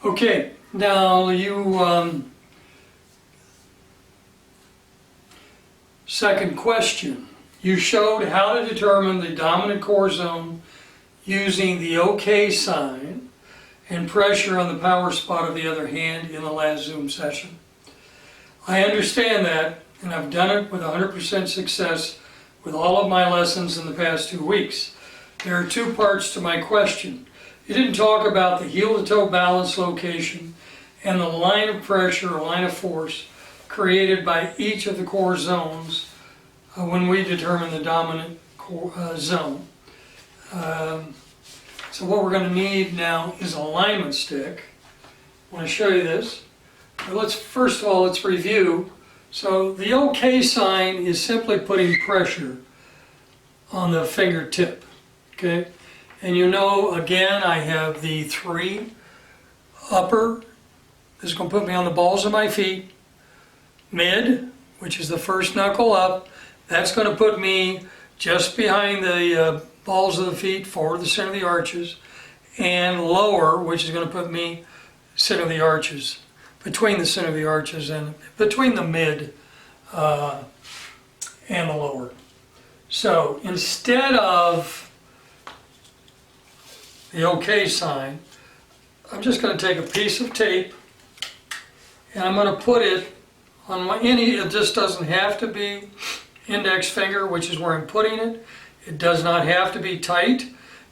Okay, now second question. You showed how to determine the dominant core zone using the OK sign and pressure on the power spot of the other hand in the last Zoom session. I understand that, and I've done it with 100% success with all of my lessons in the past 2 weeks. There are two parts to my question. You didn't talk about the heel-to-toe balance location and the line of pressure or line of force created by each of the core zones when we determine the dominant core, zone. So what we're going to need now is an alignment stick. I want to show you this. But first of all, let's review. So the OK sign is simply putting pressure on the fingertip. Okay? And you know, again, I have the 3 upper. This is going to put me on the balls of my feet. Mid, which is the first knuckle up. That's going to put me just behind the balls of the feet, forward the center of the arches. And lower, which is going to put me center of the arches. Between the center of the arches and between the mid and the lower. So instead of the OK sign, I'm just going to take a piece of tape and I'm going to put it on it just doesn't have to be index finger, which is where I'm putting it. It does not have to be tight.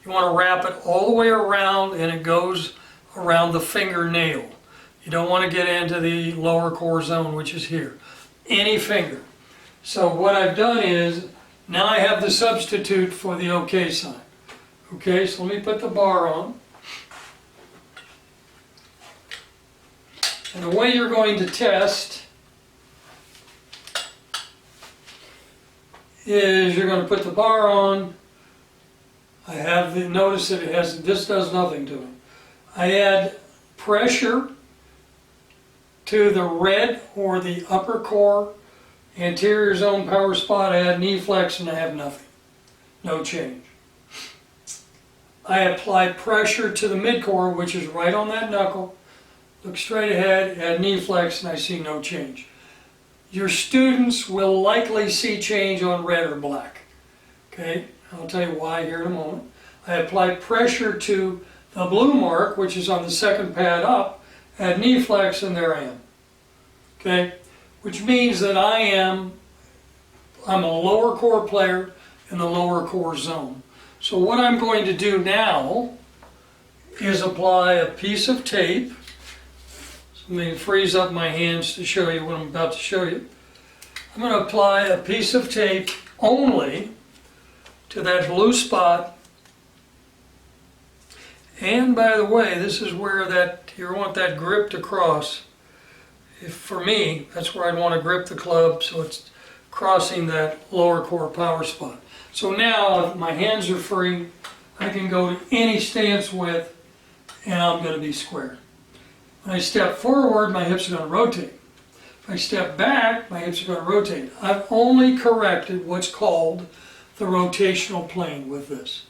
You want to wrap it all the way around and it goes around the fingernail. You don't want to get into the lower core zone, which is here. Any finger. So what I've done is, now I have the substitute for the OK sign. Okay, so let me put the bar on. And the way you're going to test is you're going to put the bar on. I have notice that this does nothing to it. I add pressure to the red or the upper core anterior zone power spot. I add knee flex and I have nothing. No change. I apply pressure to the mid-core, which is right on that knuckle. Look straight ahead, add knee flex, and I see no change. Your students will likely see change on red or black. Okay, I'll tell you why here in a moment. I apply pressure to the blue mark, which is on the second pad up, add knee flex, and there I am. Okay, which means that I'm a lower core player in the lower core zone. So what I'm going to do now is apply a piece of tape. So let me freeze up my hands to show you what I'm about to show you. I'm going to apply a piece of tape only to that blue spot. And by the way, this is where you want that grip to cross. For me, that's where I'd want to grip the club so it's crossing that lower core power spot. So now, if my hands are free, I can go to any stance width and I'm going to be square. When I step forward, my hips are going to rotate. If I step back, my hips are going to rotate. I've only corrected what's called the rotational plane with this.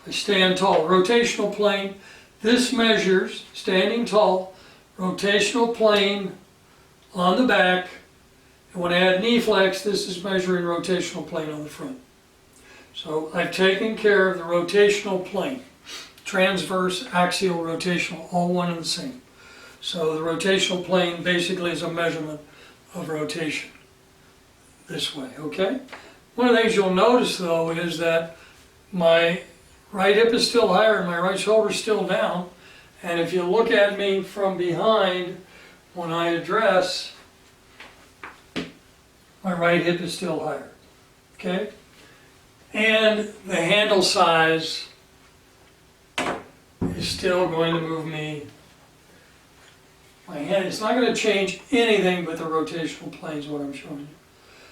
If I stand tall, rotational plane, this measures, standing tall, rotational plane on the back. And when I add knee flex, this is measuring rotational plane on the front. So I've taken care of the rotational plane. Transverse, axial, rotational, all one and the same. So the rotational plane basically is a measurement of rotation this way, okay? One of the things you'll notice though is that my right hip is still higher and my right shoulder is still down. And if you look at me from behind when I address, my right hip is still higher, okay? And the handle size is still going to move me. My hand, it's not going to change anything but the rotational plane is what I'm showing you.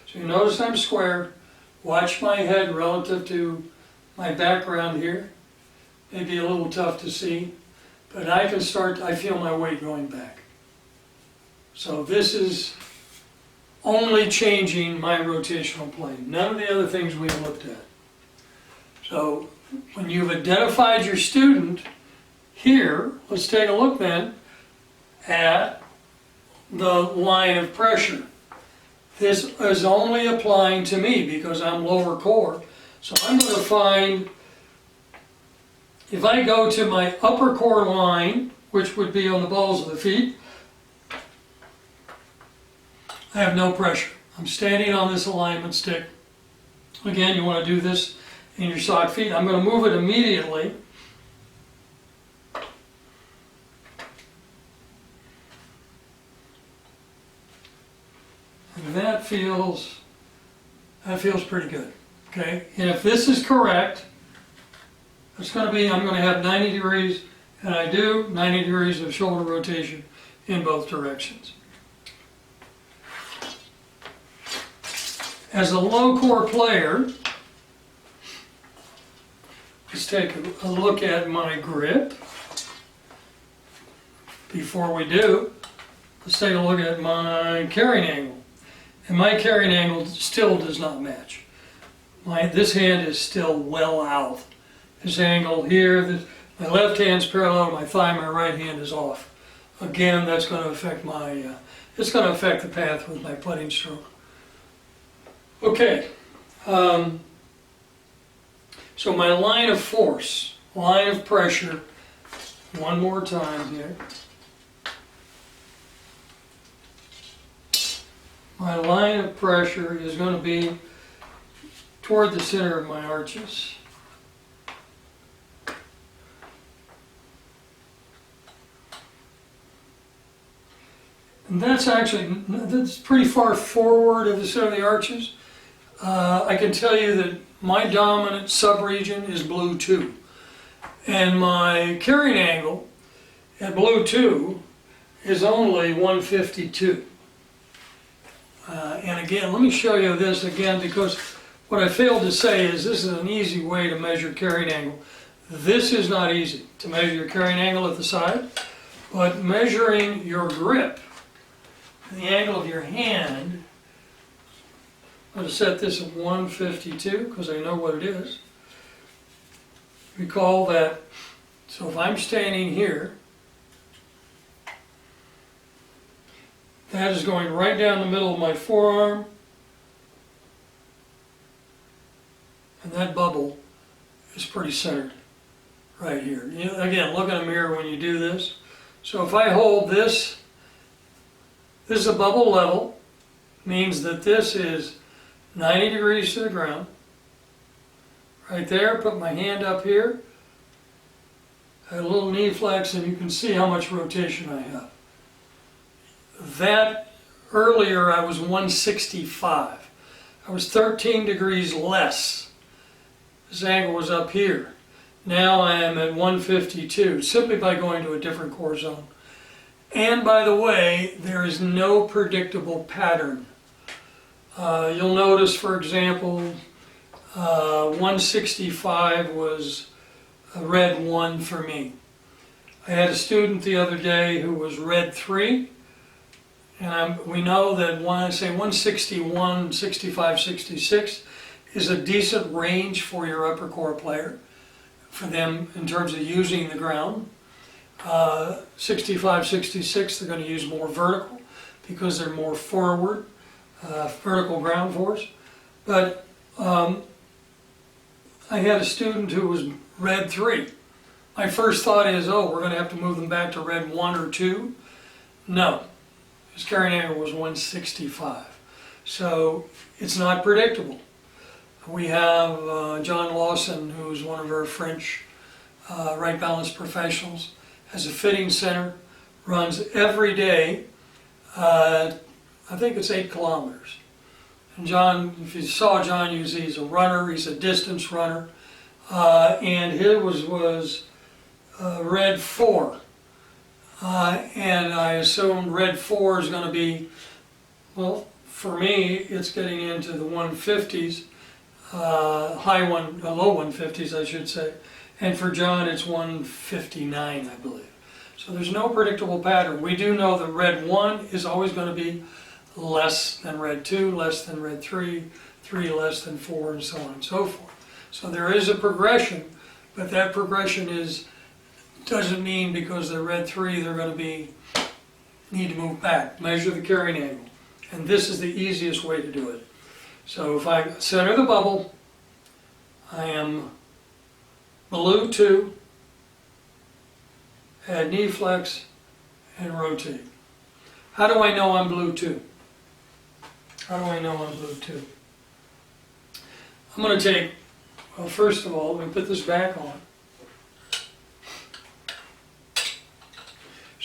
So you notice I'm square. Watch my head relative to my background here. Maybe a little tough to see, but I feel my weight going back. So this is only changing my rotational plane. None of the other things we've looked at. So when you've identified your student here, let's take a look then. at the line of pressure. This is only applying to me because I'm lower core. So I'm going to find, if I go to my upper core line, which would be on the balls of the feet, I have no pressure. I'm standing on this alignment stick. Again, you want to do this in your sock feet. I'm going to move it immediately. And that feels pretty good. Okay, and if this is correct, it's going to be, I'm going to have 90 degrees, and I do 90 degrees of shoulder rotation in both directions. As a low core player, let's take a look at my grip. Before we do, let's take a look at my carrying angle. And my carrying angle still does not match. This hand is still well out. This angle here, my left hand's parallel to my thigh, my right hand is off. Again, that's going to affect it's going to affect the path with my putting stroke. Okay, so my line of force, line of pressure, one more time here. My line of pressure is going to be toward the center of my arches. And that's pretty far forward of the center of the arches. I can tell you that my dominant subregion is blue 2. And my carrying angle at blue 2 is only 152. And again, let me show you this again, because what I failed to say is this is an easy way to measure carrying angle. This is not easy to measure your carrying angle at the side, but measuring your grip, the angle of your hand, I'm going to set this at 152 because I know what it is. Recall that, so if I'm standing here, that is going right down the middle of my forearm, and that bubble is pretty centered right here. Again, look in a mirror when you do this. So if I hold this, this is a bubble level, means that this is 90 degrees to the ground. Right there, put my hand up here, I have a little knee flex, and you can see how much rotation I have. That earlier I was 165. I was 13 degrees less. This angle was up here. Now I am at 152 simply by going to a different core zone. And by the way, there is no predictable pattern. You'll notice, for example, 165 was a red 1 for me. I had a student the other day who was red 3. And we know that when I say 161, 65, 66 is a decent range for your upper core player, for them in terms of using the ground. 65, 66, they're going to use more vertical because they're more forward, vertical ground force. But I had a student who was red 3. My first thought is, oh, we're going to have to move them back to red 1 or 2. No. His carrying angle was 165. So it's not predictable. We have John Lawson, who's one of our French Wright Balance professionals, has a fitting center, runs every day, I think it's 8 kilometers. And John, if you saw John use, he's a runner, he's a distance runner, and his was red 4. And I assume red 4 is going to be, well, for me, it's getting into the 150s, low 150s, I should say. And for John, it's 159, I believe. So there's no predictable pattern. We do know that red 1 is always going to be less than red 2, less than red 3, 3 less than 4, and so on and so forth. So there is a progression, but that progression doesn't mean because they're red 3 they're going to be need to move back, measure the carrying angle. And this is the easiest way to do it. So if I center the bubble, I am below 2, add knee flex, and rotate. How do I know I'm below 2? How do I know I'm below 2? I'm going to take, well, first of all, let me put this back on.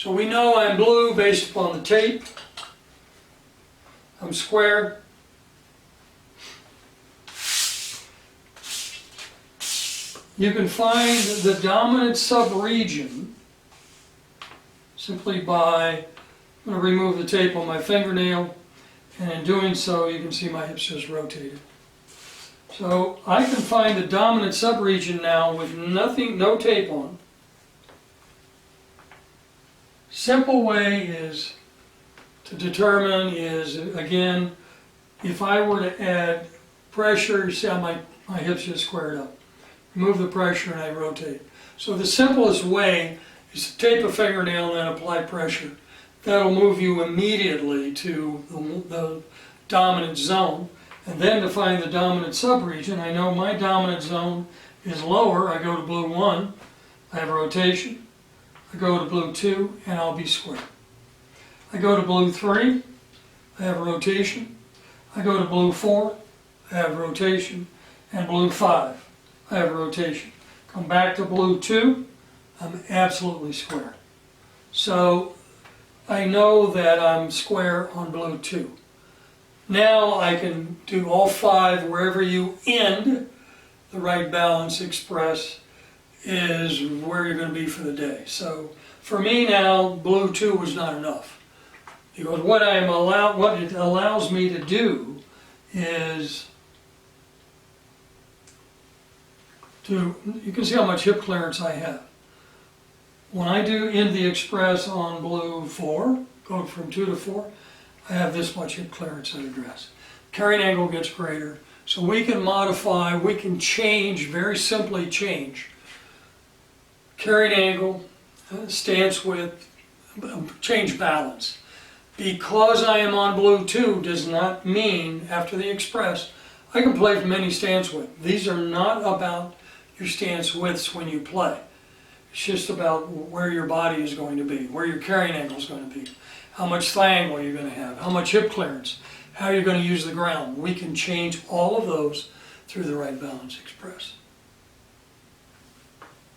So we know I'm blue based upon the tape. I'm square. You can find the dominant subregion simply by, I'm going to remove the tape on my fingernail, and in doing so you can see my hips just rotated. So I can find the dominant subregion now with nothing, no tape on. Simple way is to determine is, again, if I were to add pressure, you see how my hips just squared up. Remove the pressure and I rotate. So the simplest way is to tape a fingernail and then apply pressure. That'll move you immediately to the dominant zone. And then to find the dominant subregion, I know my dominant zone is lower. I go to blue 1, I have rotation. I go to blue 2, and I'll be square. I go to blue 3, I have rotation. I go to blue 4, I have rotation. And blue 5, I have rotation. Come back to blue 2, I'm absolutely square. So I know that I'm square on blue 2. Now I can do all 5 wherever you end. The Wright Balance Express is where you're going to be for the day. So for me now, blue 2 was not enough. Because what it allows me to do is you can see how much hip clearance I have. When I do end the Express on blue 4, go from 2 to 4, I have this much hip clearance at a dress. Carrying angle gets greater, so we can modify, we can change, very simply change carrying angle, stance width, change balance. Because I am on blue 2 does not mean after the Express I can play from any stance width. These are not about your stance widths when you play. It's just about where your body is going to be, where your carrying angle is going to be, how much thigh angle you're going to have, how much hip clearance, how you're going to use the ground. We can change all of those through the Wright Balance Express.